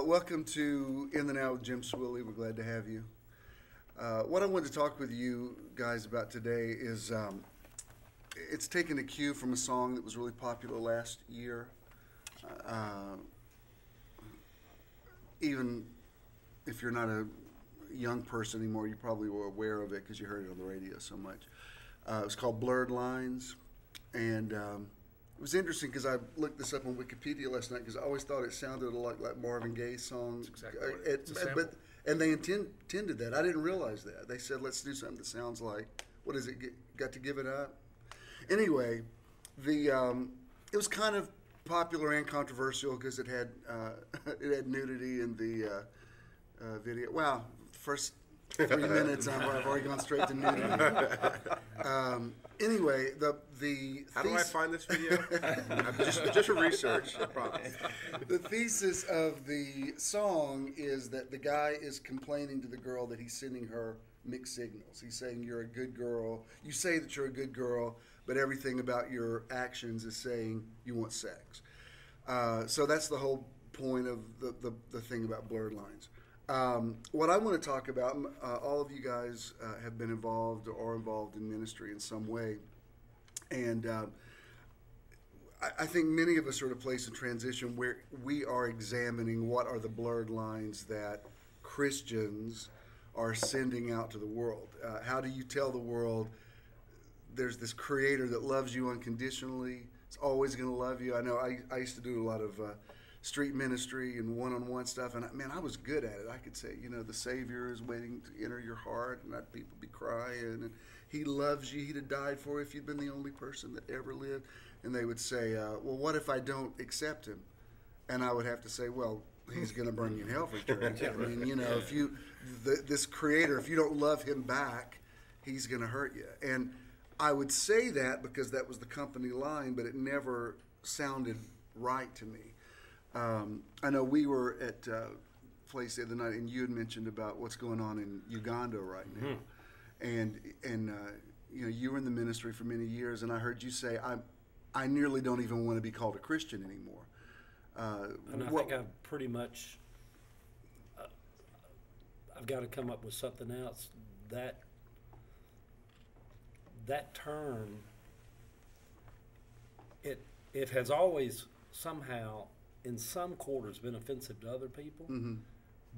Well, welcome to In the Now with Jim Swilley. We're glad to have you. What I wanted to talk with you guys about today is it's taken a cue from a song that was really popular last year. Even if you're not a young person anymore, you probably were aware of it because you heard it on the radio so much. It was called Blurred Lines, and it was interesting because I looked this up on Wikipedia last night because I always thought it sounded a lot like Marvin Gaye's song. That's exactly what it is. And they intended that. I didn't realize that. They said, let's do something that sounds like, what is it, Got to Give It Up? Anyway, it was kind of popular and controversial because it had nudity in the video. Wow, first 3 minutes I've already gone straight to nudity. Anyway, the how do I find this video? just for research, I promise. The thesis of the song is that the guy is complaining to the girl that he's sending her mixed signals. He's saying, you're a good girl. You say that you're a good girl, but everything about your actions is saying you want sex. So that's the whole point of the thing about blurred lines. What I want to talk about, all of you guys have been involved or are involved in ministry in some way. And I think many of us are at a place of transition where we are examining what are the blurred lines that Christians are sending out to the world. How do you tell the world there's this creator that loves you unconditionally? It's always going to love you. I know I used to do a lot of street ministry and one-on-one stuff, and man, I was good at it. I could say, the Savior is waiting to enter your heart, and that people be crying, and He loves you. He'd have died for you if you'd been the only person that ever lived. And they would say, well, what if I don't accept Him? And I would have to say, well, He's going to burn you in hell for eternity. I mean, if you, this Creator, if you don't love Him back, He's going to hurt you. And I would say that because that was the company line, but it never sounded right to me. I know we were at a place the other night, and you had mentioned about what's going on in Uganda right now. And you were in the ministry for many years, and I heard you say, I nearly don't even want to be called a Christian anymore. And I think I've pretty much, I've got to come up with something else. That term, it has always somehow, in some quarters, been offensive to other people,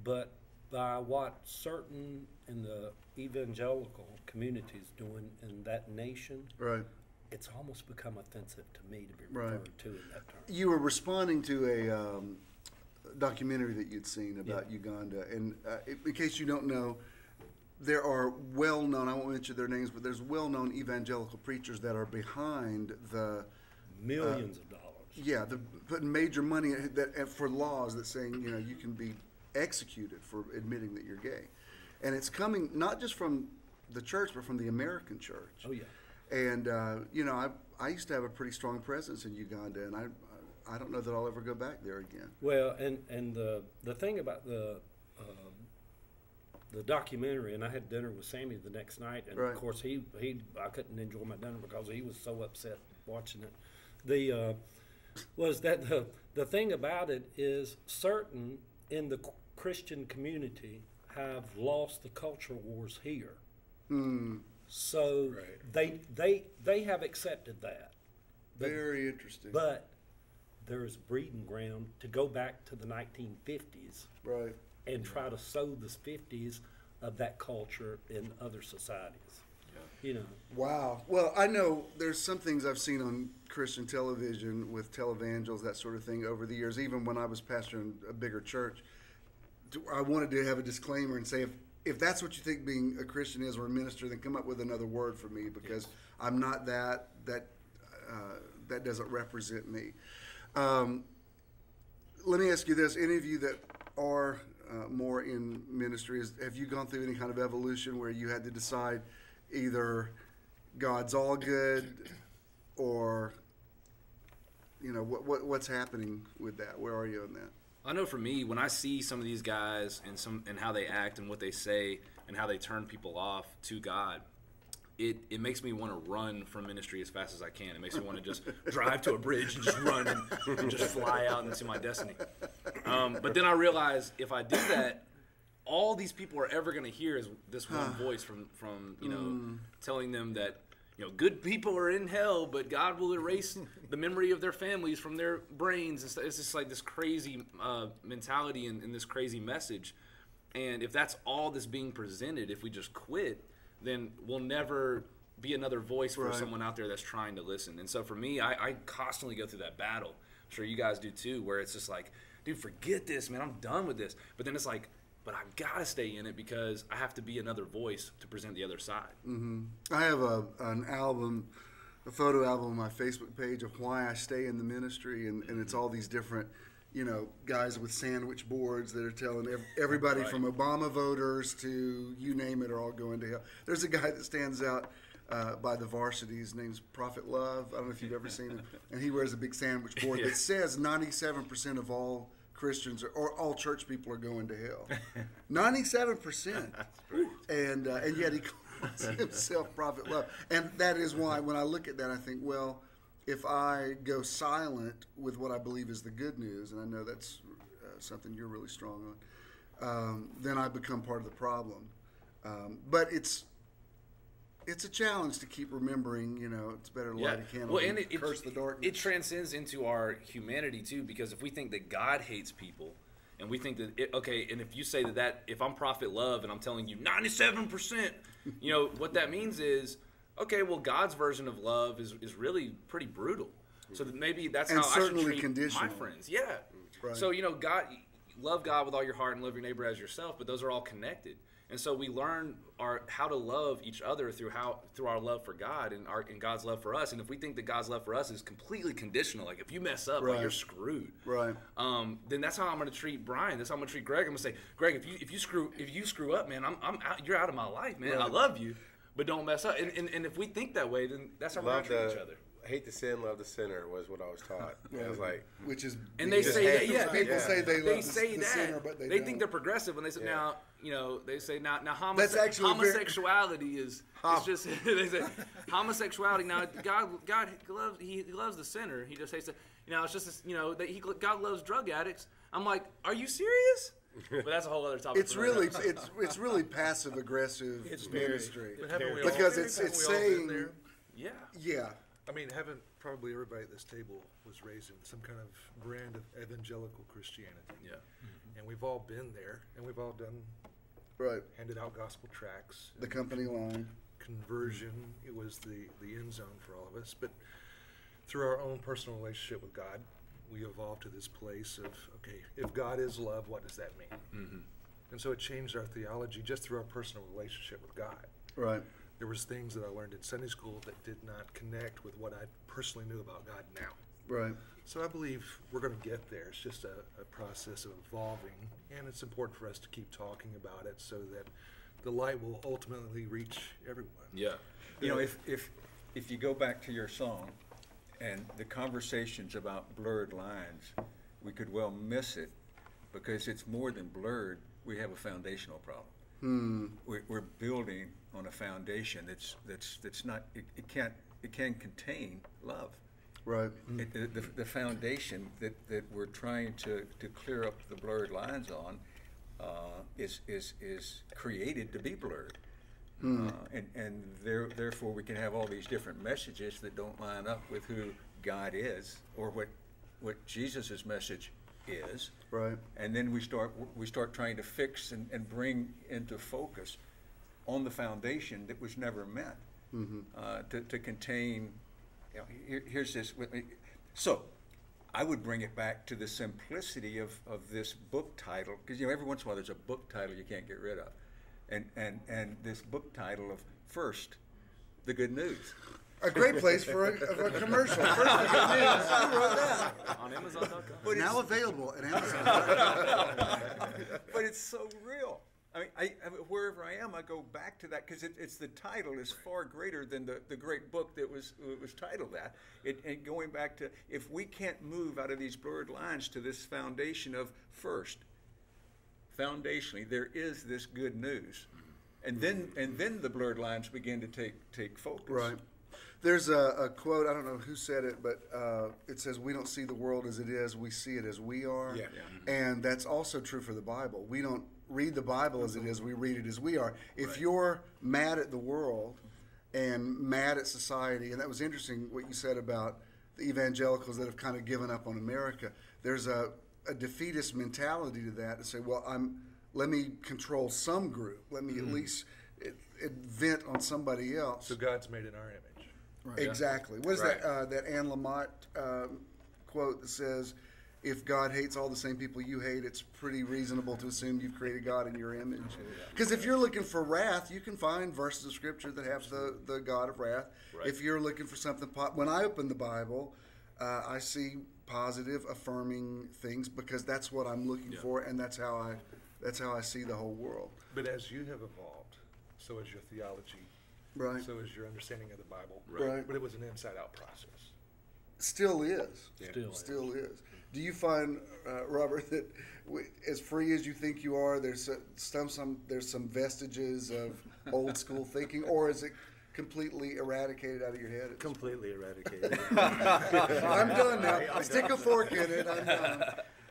but by what certain in the evangelical community is doing in that nation, right, it's almost become offensive to me to be referred to in that term. You were responding to a documentary that you'd seen about Uganda, and in case you don't know, there are well-known, I won't mention their names, but there's well-known evangelical preachers that are behind the millions of dollars. Yeah, they're putting major money for laws that saying, you can be executed for admitting that you're gay. And it's coming not just from the church, but from the American church. Oh, yeah. And, I used to have a pretty strong presence in Uganda, and I don't know that I'll ever go back there again. Well, and the thing about the documentary, and I had dinner with Sammy the next night, and of course I couldn't enjoy my dinner because he was so upset watching it. Was that the thing about it is certain in the Christian community have lost the culture wars here. So they have accepted that. Very interesting. But there is breeding ground to go back to the 1950s and try to sow the 50s of that culture in other societies. Wow. Well, I know there's some things I've seen on Christian television with televangels, that sort of thing, over the years. Even when I was pastoring a bigger church, I wanted to have a disclaimer and say, if that's what you think being a Christian is or a minister, then come up with another word for me, because I'm not that. That doesn't represent me. Let me ask you this: any of you that are more in ministry, have you gone through any kind of evolution where you had to decide either God's all good or what's happening with that? Where are you on that? I know for me, when I see some of these guys and how they act and what they say and how they turn people off to God, it makes me want to run from ministry as fast as I can. It makes me want to just drive to a bridge and just run and just fly out into my destiny. But then I realize if I do that, all these people are ever going to hear is this one voice from telling them that, good people are in hell, but God will erase the memory of their families from their brains. It's just like this crazy mentality and this crazy message. And if that's all that's being presented, if we just quit, then we'll never be another voice for someone out there that's trying to listen. And so for me, I constantly go through that battle. I'm sure you guys do too, where it's just like, dude, forget this, man. I'm done with this. But then it's like, but I've got to stay in it because I have to be another voice to present the other side. Mm-hmm. I have an album, a photo album on my Facebook page of why I stay in the ministry, and it's all these different, guys with sandwich boards that are telling everybody from Obama voters to you name it are all going to hell. There's a guy that stands out by the varsity. His name's Prophet Love. I don't know if you've ever seen him. And he wears a big sandwich board that says 97% of all Christians or all church people are going to hell. 97%. And yet he calls himself Prophet Love. And that is why when I look at that, I think, well, if I go silent with what I believe is the good news, and I know that's something you're really strong on, then I become part of the problem. But it's a challenge to keep remembering, it's better to light a candle than curse the darkness. It transcends into our humanity too, because if we think that God hates people, and we think that, and if you say that if I'm Prophet Love and I'm telling you 97%, what that means is, okay, well, God's version of love is really pretty brutal. So that maybe that's how I should treat my friends. Yeah. Right. So, God, love God with all your heart and love your neighbor as yourself, but those are all connected. And so we learn how to love each other through our love for God and God's love for us. And if we think that God's love for us is completely conditional, like if you mess up, like you're screwed. Right. Then that's how I'm going to treat Brian. That's how I'm going to treat Greg. I'm going to say, Greg, if you screw up, man, I'm out. You're out of my life, man. Right. I love you, but don't mess up. And if we think that way, then that's how we're going to treat each other. Hate the sin, love the sinner was what I was taught. It was like, which is, and they say that, people say they love the that. sinner, but they think they're progressive when they say they say now homosexuality is just they say homosexuality now God loves the sinner. He just hates it. It's just God loves drug addicts. I'm like, are you serious? But that's a whole other topic. It's really passive aggressive ministry because it's saying yeah. I mean, probably everybody at this table was raised in some kind of brand of evangelical Christianity. Yeah. Mm-hmm. And we've all been there, and we've all handed out gospel tracts. The company line. Conversion, it was the end zone for all of us. But through our own personal relationship with God, we evolved to this place of, okay, if God is love, what does that mean? Mm-hmm. And so it changed our theology just through our personal relationship with God. Right. There was things that I learned in Sunday school that did not connect with what I personally knew about God now. Right. So I believe we're going to get there. It's just a process of evolving, and it's important for us to keep talking about it so that the light will ultimately reach everyone. Yeah. If you go back to your song and the conversations about blurred lines, we could well miss it because it's more than blurred. We have a foundational problem. We're building on a foundation that's not. It can contain love. Right. The foundation that we're trying to clear up the blurred lines on is created to be blurred, and therefore we can have all these different messages that don't line up with who God is or what Jesus' message is. Right. And then we start trying to fix and bring into focus on the foundation that was never meant to contain. Here's this. So I would bring it back to the simplicity of this book title, because every once in a while there's a book title you can't get rid of, and this book title of First, the Good News. A great place for a commercial. First, the Good News. Who wrote that? On Amazon.com. But now available at Amazon. But it's so real. I mean, wherever I am, I go back to that because it's the title is far greater than the great book that was titled that. And going back to, if we can't move out of these blurred lines to this foundation of first, foundationally, there is this good news. and then the blurred lines begin to take focus. Right. There's a quote, I don't know who said it, but it says, "We don't see the world as it is, we see it as we are." Yeah. And that's also true for the Bible. We don't read the Bible as it is, we read it as we are. If you're mad at the world and mad at society, and that was interesting what you said about the evangelicals that have kind of given up on America. There's a defeatist mentality to that, to say, well, let me control some group. Let me at least vent on somebody else. So God's made in our image. Right. Exactly. What is that Anne Lamott quote that says, if God hates all the same people you hate, it's pretty reasonable to assume you've created God in your image. Because if you're looking for wrath, you can find verses of Scripture that have the God of wrath. Right. If you're looking for something, when I open the Bible, I see positive, affirming things because that's what I'm looking for, and that's how I see the whole world. But as you have evolved, so is your theology. Right. So is your understanding of the Bible. Right. But it was an inside-out process. Still is. Yeah. Still is. Do you find, Robert, that as free as you think you are, there's some vestiges of old school thinking, or is it completely eradicated out of your head? Completely eradicated. I'm done now. Stick a fork in it. I'm done.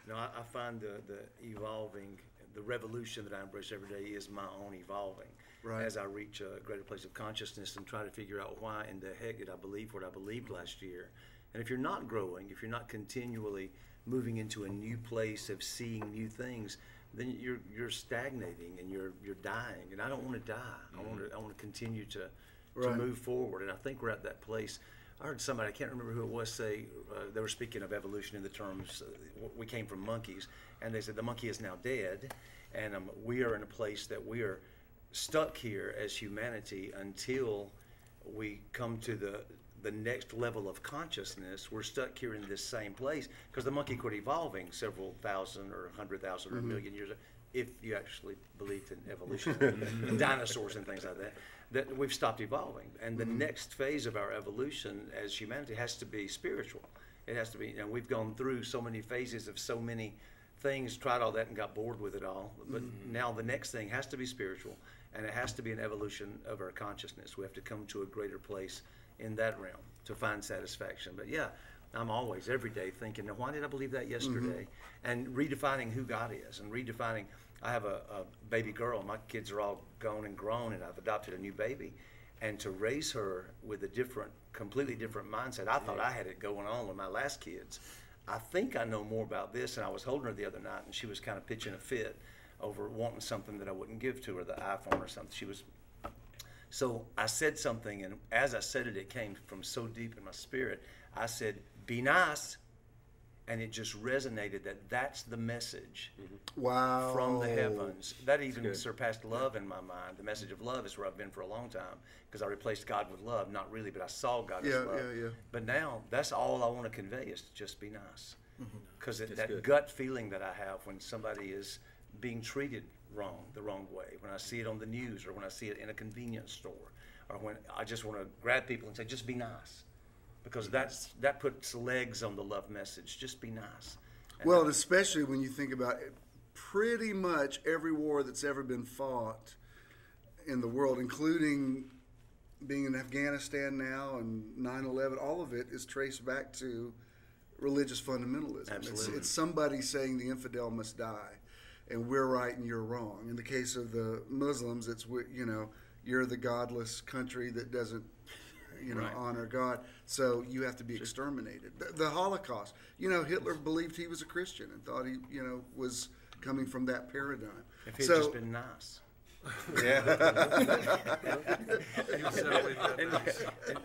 No, I find the evolving, the revolution that I embrace every day is my own evolving. Right. As I reach a greater place of consciousness and try to figure out why in the heck did I believe what I believed last year. And if you're not growing, if you're not continually moving into a new place of seeing new things, then you're stagnating and you're dying. And I don't want to die. I want to continue to move forward. And I think we're at that place. I heard somebody, I can't remember who it was, say they were speaking of evolution in the terms we came from monkeys, and they said the monkey is now dead, and we are in a place that we are stuck here as humanity until we come to the next level of consciousness. We're stuck here in this same place because the monkey quit evolving several thousand or 100,000 or a million years, if you actually believed in evolution, and dinosaurs and things like that, that we've stopped evolving. And the next phase of our evolution as humanity has to be spiritual. It has to be, we've gone through so many phases of so many things, tried all that and got bored with it all. But now the next thing has to be spiritual, and it has to be an evolution of our consciousness. We have to come to a greater place in that realm to find satisfaction. But yeah, I'm always, every day, thinking, now, why did I believe that yesterday? And redefining who God is, and redefining. I have a baby girl. My kids are all gone and grown, and I've adopted a new baby. And to raise her with a completely different mindset, I thought I had it going on with my last kids. I think I know more about this, and I was holding her the other night, and she was kind of pitching a fit over wanting something that I wouldn't give to her, the iPhone or something. So I said something, and as I said it, it came from so deep in my spirit. I said, be nice, and it just resonated that's the message from the heavens. That even surpassed love in my mind. The message of love is where I've been for a long time, because I replaced God with love. Not really, but I saw God as love. But now, that's all I want to convey is to just be nice. Because that gut feeling that I have when somebody is being treated wrong, the wrong way, when I see it on the news, or when I see it in a convenience store, or when I just want to grab people and say, just be nice. Because that puts legs on the love message. Just be nice. And especially when you think about it, pretty much every war that's ever been fought in the world, including being in Afghanistan now and 9/11, all of it is traced back to religious fundamentalism. Absolutely. It's somebody saying the infidel must die, and we're right and you're wrong. In the case of the Muslims, it's you're the godless country that doesn't honor God, so you have to be exterminated. The Holocaust, Hitler believed he was a Christian and thought he, was coming from that paradigm. If he'd just been nice. And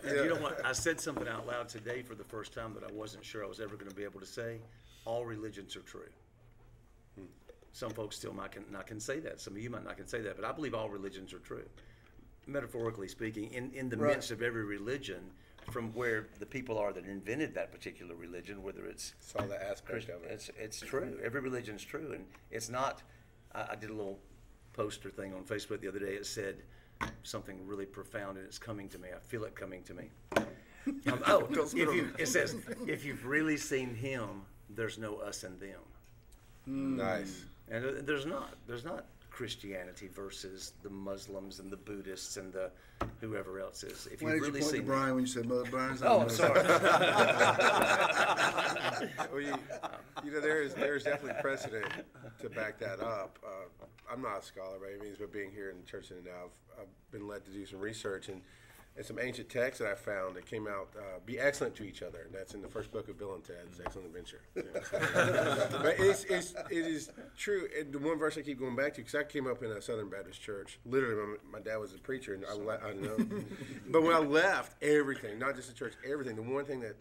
you know what? I said something out loud today for the first time that I wasn't sure I was ever going to be able to say. All religions are true. Some folks still might not can say that. Some of you might not can say that, but I believe all religions are true. Metaphorically speaking, in the midst of every religion, from where the people are that invented that particular religion, whether it's all the aspect of it. It's true. Every religion's true, and it's not. I did a little poster thing on Facebook the other day. It said something really profound, and it's coming to me. I feel it coming to me. It says, if you've really seen Him, there's no us and them. Nice. And there's not Christianity versus the Muslims and the Buddhists and the whoever else is. If Why you did really you point see to Brian when you said Mother Burns? Oh, I'm sorry. Well, you know, there's definitely precedent to back that up. I'm not a scholar by any means, but being here in the church now, I've been led to do some research and some ancient texts that I found that came out, be excellent to each other. And that's in the first book of Bill and Ted's Excellent Adventure. But it is true. And the one verse I keep going back to, because I came up in a Southern Baptist church. Literally, my dad was a preacher, and I know. But when I left, everything, not just the church, everything, the one thing that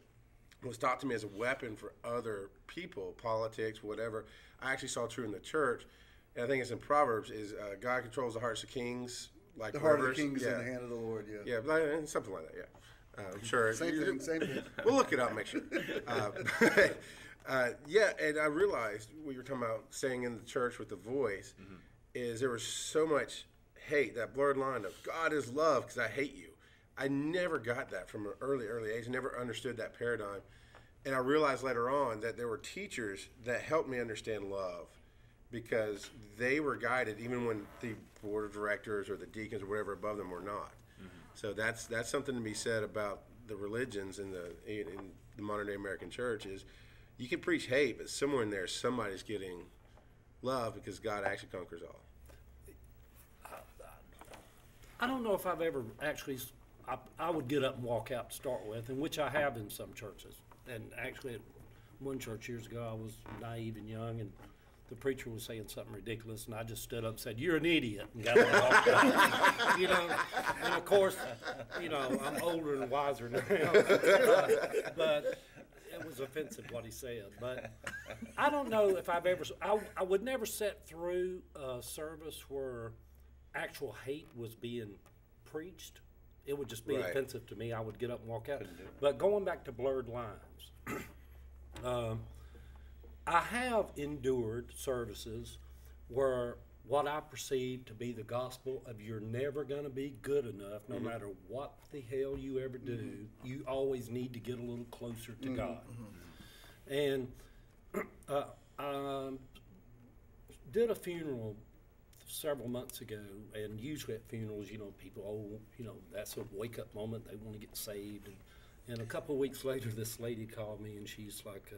was taught to me as a weapon for other people, politics, whatever, I actually saw true in the church. And I think it's in Proverbs, is God controls the hearts of kings. Like the heart rivers. of the king is in the hand of the Lord, Yeah, something like that, yeah. I'm sure. Same thing. We'll look it up, make sure. Yeah, and I realized what you were talking about staying in the church with the voice is there was so much hate, that blurred line of God is love because I hate you. I never got that from an early age, never understood that paradigm. And I realized later on that there were teachers that helped me understand love, because they were guided even when the board of directors or the deacons or whatever above them were not. So that's something to be said about the religions in the modern day American church is you can preach hate, but somewhere in there somebody's getting love because God actually conquers all. I don't know if I've ever actually, I would get up and walk out to start with, and which I have in some churches. And actually at one church years ago, I was naive and young, and the preacher was saying something ridiculous, and I just stood up and said, "You're an idiot," and got up. You know, and of course, you know, I'm older and wiser now, but it was offensive what he said. But I don't know if I've ever, I would never sit through a service where actual hate was being preached. It would just be offensive to me. I would get up and walk out. But going back to blurred lines, I have endured services where what I perceive to be the gospel of you're never going to be good enough, no matter what the hell you ever do, you always need to get a little closer to God. And did a funeral several months ago, and usually at funerals, you know, people, that's a wake-up moment. They want to get saved. And a couple of weeks later, this lady called me, and she's like,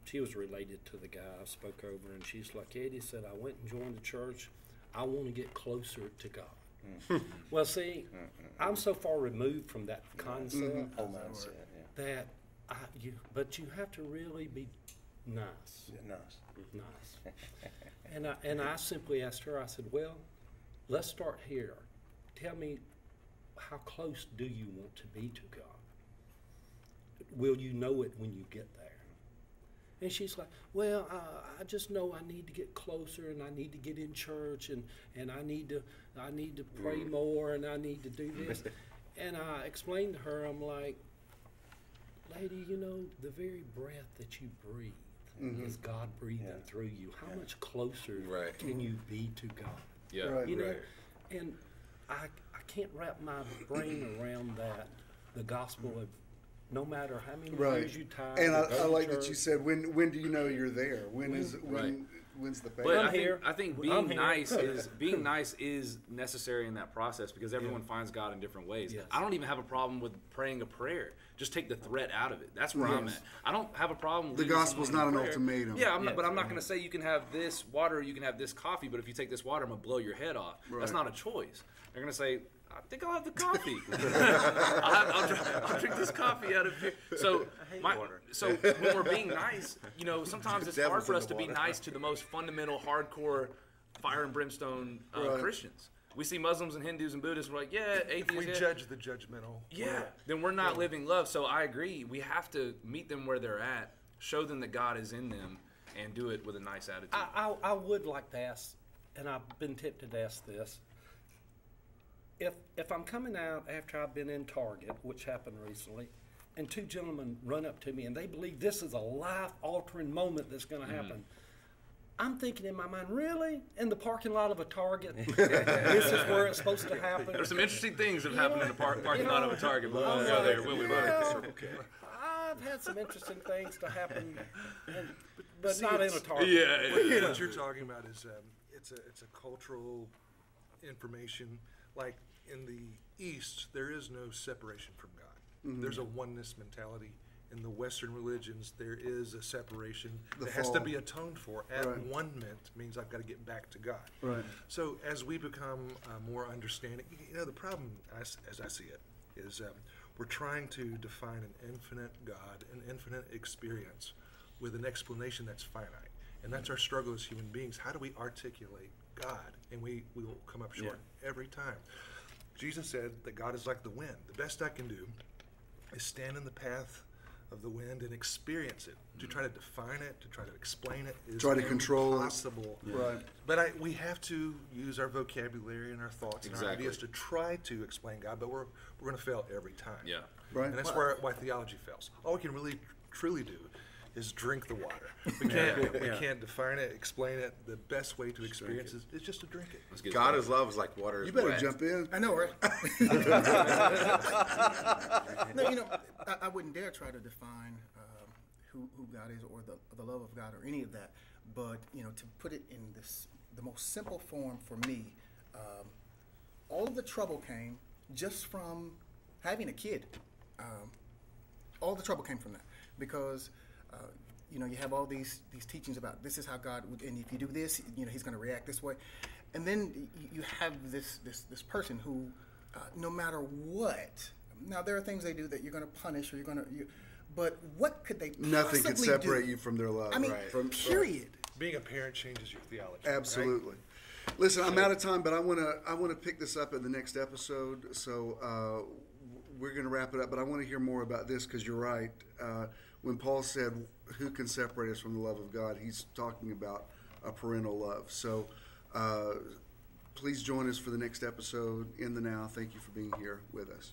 she was related to the guy I spoke over, and she's like, Eddie said, I went and joined the church. I want to get closer to God. Well, see, I'm so far removed from that concept that but you have to really be nice. Nice. And I simply asked her, I said, well, let's start here. Tell me, how close do you want to be to God? Will you know it when you get there? And she's like, well, I just know I need to get closer, and I need to get in church, and I need to pray more, and I need to do this. And I explained to her, I'm like, lady, you know, the very breath that you breathe is God breathing through you. How much closer can you be to God? Yeah, you know, and I can't wrap my brain around that, the gospel of no matter how many years you tie. And I like that you said, when do you know you're there? When's the pay? But I think being nice is necessary in that process, because everyone finds God in different ways. Yes. I don't even have a problem with praying a prayer. Just take the threat out of it. That's where I'm at. I don't have a problem with the gospel's not an ultimatum. Yeah, but I'm not going to say you can have this water, you can have this coffee, but if you take this water, I'm going to blow your head off. That's not a choice. They're going to say, I think I'll have the coffee. I'll drink this coffee out of here. So when we're being nice, you know, sometimes it's hard for us to be nice to the most fundamental, hardcore, fire and brimstone Christians. We see Muslims and Hindus and Buddhists, we're like, yeah, atheists. We judge the judgmental. Yeah, then we're not living love. So I agree. We have to meet them where they're at, show them that God is in them, and do it with a nice attitude. I would like to ask, and I've been tempted to ask this, if I'm coming out after I've been in Target, which happened recently, and two gentlemen run up to me and they believe this is a life-altering moment that's going to happen, I'm thinking in my mind, really? In the parking lot of a Target? This is where it's supposed to happen? There's some interesting things that have happened in the parking lot of a Target, but we'll go there when we run. I've had some interesting things to happen, but not in a target. Yeah. What you're talking about is it's a cultural information. Like in the East, there is no separation from God. Mm-hmm. There's a oneness mentality. In the Western religions, there is a separation that has to be atoned for. At-one-ment means I've got to get back to God. Right. So as we become more understanding, the problem, as I see it, is we're trying to define an infinite God, an infinite experience, with an explanation that's finite. And that's our struggle as human beings. How do we articulate God? And we will come up short every time. Jesus said that God is like the wind. The best I can do is stand in the path of the wind and experience it. To try to define it, to try to explain it, is try to control impossible. Right. But we have to use our vocabulary and our thoughts and our ideas to try to explain God, but we're going to fail every time. Yeah. Right. And that's why theology fails. All we can really truly do is drink the water. We can't define it, explain it. The best way to experience it is just to drink it. God is love is like water. You better jump in. I know, right? No, I wouldn't dare try to define who God is or the love of God or any of that. But to put it in the most simple form for me, all of the trouble came just from having a kid. All the trouble came from that because. You have all these teachings about this is how God would, and if you do this, He's going to react this way, and then you have this person who, no matter what, now there are things they do that you're going to punish or you're going to, but what could they possibly Nothing could separate do? you from their love. I mean, period. Being a parent changes your theology. Absolutely. Right? Listen, I'm out of time, but I want to pick this up in the next episode. So we're going to wrap it up, but I want to hear more about this because you're right. When Paul said, who can separate us from the love of God, he's talking about a parental love. So please join us for the next episode. In the Now, thank you for being here with us.